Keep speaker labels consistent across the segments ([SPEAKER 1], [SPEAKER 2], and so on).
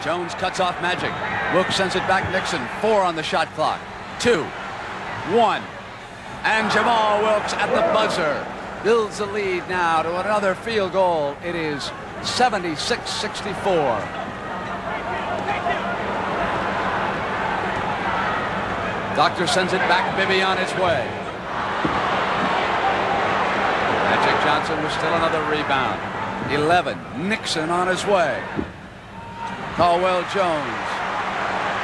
[SPEAKER 1] Jones cuts off Magic. Wilkes sends it back. Nixon. 4 on the shot clock. 2, 1. And Jamaal Wilkes at the buzzer builds the lead now to another field goal. It is 76-64. Doctor sends it back. Bibby on its way. Magic Johnson with still another rebound. 11. Nixon on his way. Caldwell Jones.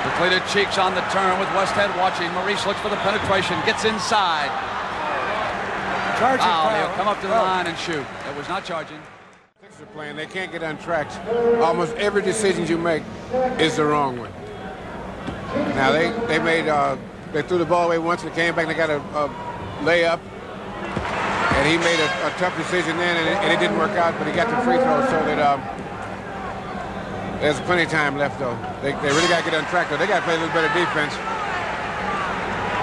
[SPEAKER 1] Depleted cheeks on the turn with Westhead watching. Maurice looks for the penetration. Gets inside.
[SPEAKER 2] Charging foul.
[SPEAKER 1] He'll come up to the line and shoot. It was not charging.
[SPEAKER 3] They're playing. They can't get untracked. Almost every decision you make is the wrong one. Now they made they threw the ball away once and came back and they got a layup. And he made a tough decision then, and it didn't work out, but he got the free throw, so that there's plenty of time left, though. They really got to get on track, though. They got to play a little better defense.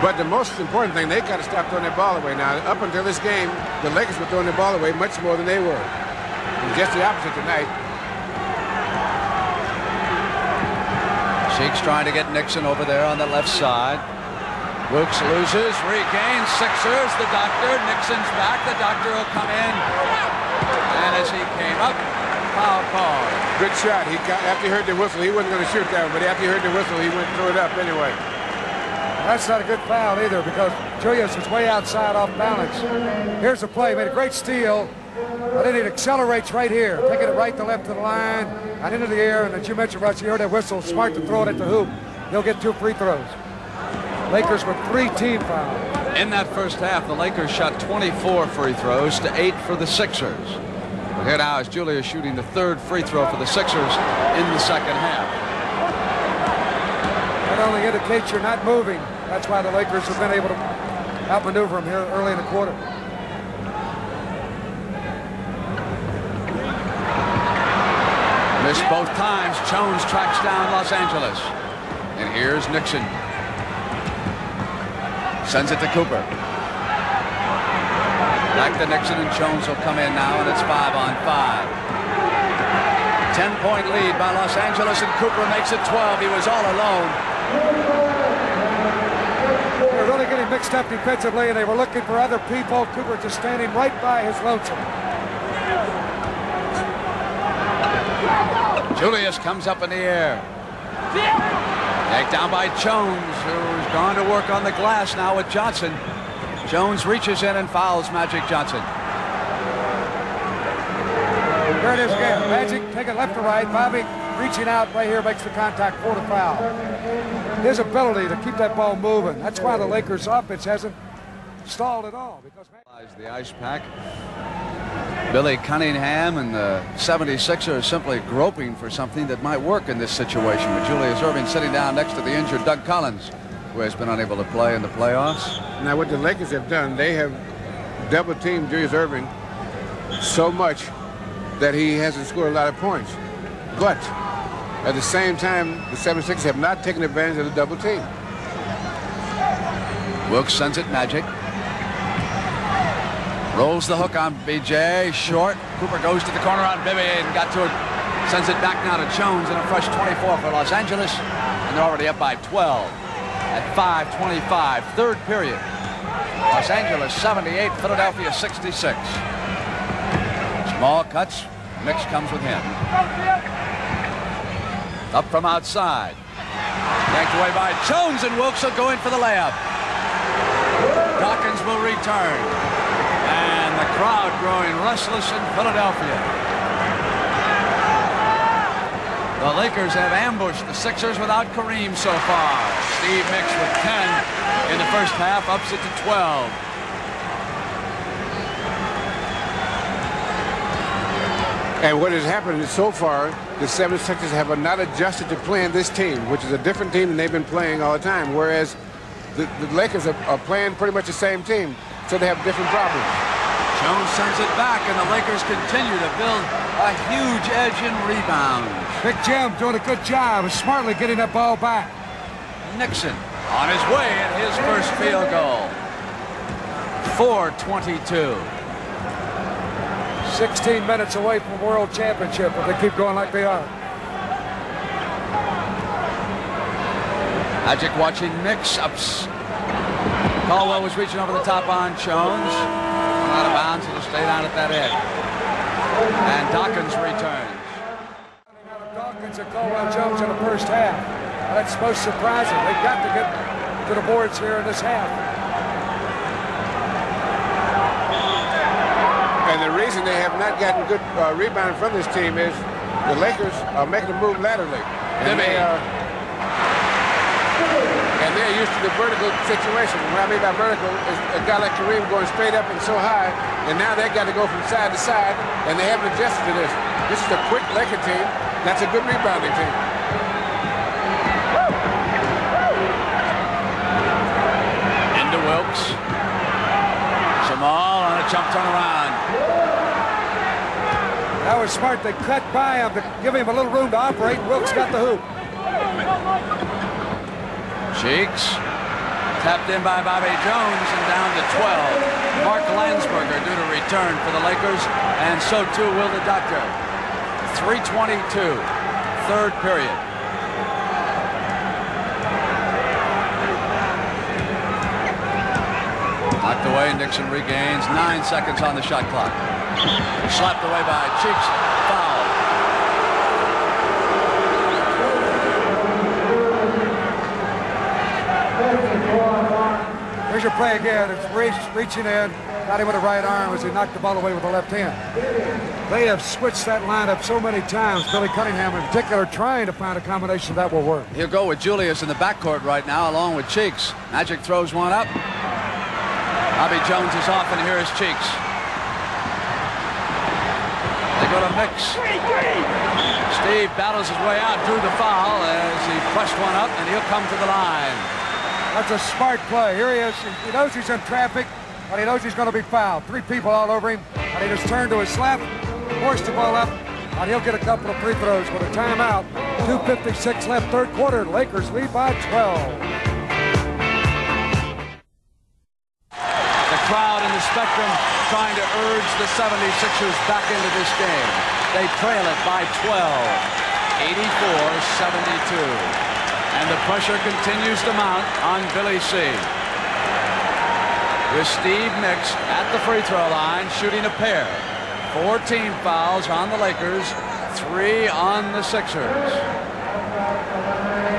[SPEAKER 3] But the most important thing, they got to stop throwing their ball away. Now, up until this game, the Lakers were throwing their ball away much more than they were. And just the opposite tonight.
[SPEAKER 1] Cheeks trying to get Nixon over there on the left side. Wilkes loses, regains. Sixers, the doctor. Nixon's back. The doctor will come in. And as he came up, foul call.
[SPEAKER 3] Good shot. After he heard the whistle, he wasn't going to shoot that one, but after he heard the whistle, he went and threw it up anyway.
[SPEAKER 2] That's not a good foul either because Julius was way outside off balance. Here's the play. Made a great steal. But then it accelerates right here. Taking it right to left of the line and into the air. And as you mentioned, Russ, you heard that whistle. Smart to throw it at the hoop. He'll get 2 free throws. Lakers with 3 team fouls.
[SPEAKER 1] In that first half, the Lakers shot 24 free throws to 8 for the Sixers. Here now is Julius shooting the 3rd free throw for the Sixers in the second half.
[SPEAKER 2] That only indicates you're not moving. That's why the Lakers have been able to outmaneuver him here early in the quarter.
[SPEAKER 1] Missed both times. Jones tracks down Los Angeles. And here's Nixon. Sends it to Cooper. Back to Nixon, and Jones will come in now, and it's 5-on-5. 10-point lead by Los Angeles, and Cooper makes it 12. He was all alone.
[SPEAKER 2] They're really getting mixed up defensively, and they were looking for other people. Cooper just standing right by his lonesome.
[SPEAKER 1] Julius comes up in the air. Taken down by Jones, who's gone to work on the glass now with Johnson. Jones reaches in and fouls Magic Johnson.
[SPEAKER 2] There it is again. Magic taking left to right. Bobby reaching out right here makes the contact for the foul. His ability to keep that ball moving. That's why the Lakers' offense hasn't stalled at all. Because
[SPEAKER 1] the ice pack. Billy Cunningham and the 76ers simply groping for something that might work in this situation, with Julius Erving sitting down next to the injured Doug Collins, who has been unable to play in the playoffs.
[SPEAKER 3] Now what the Lakers have done, they have double-teamed Julius Erving so much that he hasn't scored a lot of points. But at the same time, the 76ers have not taken advantage of the double team.
[SPEAKER 1] Wilkes sends it Magic. Rolls the hook on BJ, short. Cooper goes to the corner on Bibby and got to it. Sends it back now to Jones, and a fresh 24 for Los Angeles. And they're already up by 12 at 5:25, 3rd period. Los Angeles 78, Philadelphia 66. Small cuts, Mix comes with him. Up from outside. Yanked away by Jones, and Wilkes will go in for the layup. Dawkins will return. And the crowd growing restless in Philadelphia. The Lakers have ambushed the Sixers without Kareem so far. Steve Mix with 10 in the first half, ups it to 12.
[SPEAKER 3] And what has happened is so far, the 76ers have not adjusted to playing this team, which is a different team than they've been playing all the time, whereas the Lakers are playing pretty much the same team, so they have different problems.
[SPEAKER 1] Jones sends it back, and the Lakers continue to build a huge edge in rebounds.
[SPEAKER 2] Big Jim doing a good job of smartly getting that ball back.
[SPEAKER 1] Nixon on his way at his first field goal. 4:22.
[SPEAKER 2] 16 minutes away from World Championship if they keep going like they are.
[SPEAKER 1] Magic watching mix-ups. Caldwell was reaching over the top on Jones. Out of bounds, it'll stay down at that edge. And Dawkins returns.
[SPEAKER 2] Dawkins and Caldwell Jones in the first half. That's most surprising. They've got to get to the boards here in this half.
[SPEAKER 3] And the reason they have not gotten good rebound from this team is the Lakers are making a move laterally. And they're used to the vertical situation. What I mean by vertical is a guy like Kareem going straight up and so high, and now they've got to go from side to side, and they haven't adjusted to this. This is a quick Laker team. That's a good rebounding team.
[SPEAKER 1] Into Wilkes. Jamaal on a jump turnaround.
[SPEAKER 2] That was smart. They cut by him to give him a little room to operate. Wilkes got the hoop.
[SPEAKER 1] Cheeks tapped in by Bobby Jones and down to 12. Mark Landsberger due to return for the Lakers, and so too will the Doctor. 3:22, third period. Knocked away, Nixon regains 9 seconds on the shot clock. Slapped away by Cheeks, foul.
[SPEAKER 2] Here's your play again. It's reaching in. Got him with the right arm as he knocked the ball away with the left hand. They have switched that lineup so many times. Billy Cunningham in particular trying to find a combination that will work.
[SPEAKER 1] He'll go with Julius in the backcourt right now along with Cheeks. Magic throws one up. Bobby Jones is off, and here is Cheeks. They go to Mix. Steve battles his way out, drew the foul as he pushed one up, and he'll come to the line.
[SPEAKER 2] That's a smart play. Here he is. He knows he's in traffic, but he knows he's going to be fouled. 3 people all over him, and he just turned to his left, forced the ball up, and he'll get a couple of free throws with a timeout. 2:56 left, third quarter. Lakers lead by 12.
[SPEAKER 1] The crowd in the Spectrum trying to urge the 76ers back into this game. They trail it by 12, 84-72. And the pressure continues to mount on Billy C. With Steve Mix at the free throw line shooting a pair. 14 fouls on the Lakers, 3 on the Sixers.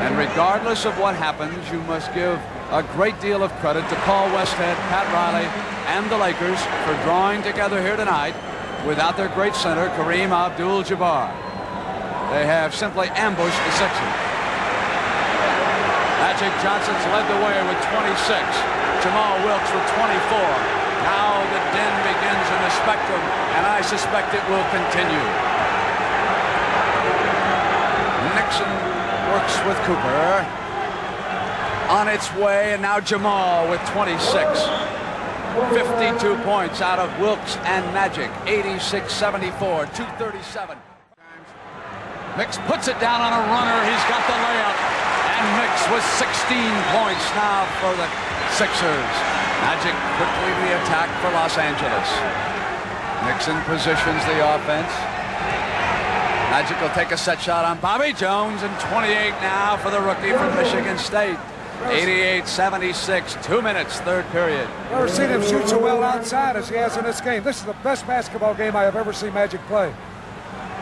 [SPEAKER 1] And regardless of what happens, you must give a great deal of credit to Paul Westhead, Pat Riley, and the Lakers for drawing together here tonight without their great center, Kareem Abdul-Jabbar. They have simply ambushed the Sixers. Magic Johnson's led the way with 26. Jamaal Wilkes with 24. Now the din begins in the Spectrum, and I suspect it will continue. Nixon works with Cooper. On its way, and now Jamaal with 26. 52 points out of Wilkes and Magic. 86-74, 2:37. Mix puts it down on a runner. He's got the layup. And Mix with 16 points now for the Sixers. Magic quickly the attack for Los Angeles. Nixon positions the offense. Magic will take a set shot on Bobby Jones, and 28 now for the rookie from Michigan State. 88-76, 2 minutes, third period.
[SPEAKER 2] Never seen him shoot so well outside as he has in this game. This is the best basketball game I have ever seen Magic play.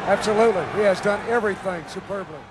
[SPEAKER 2] Absolutely. He has done everything superbly.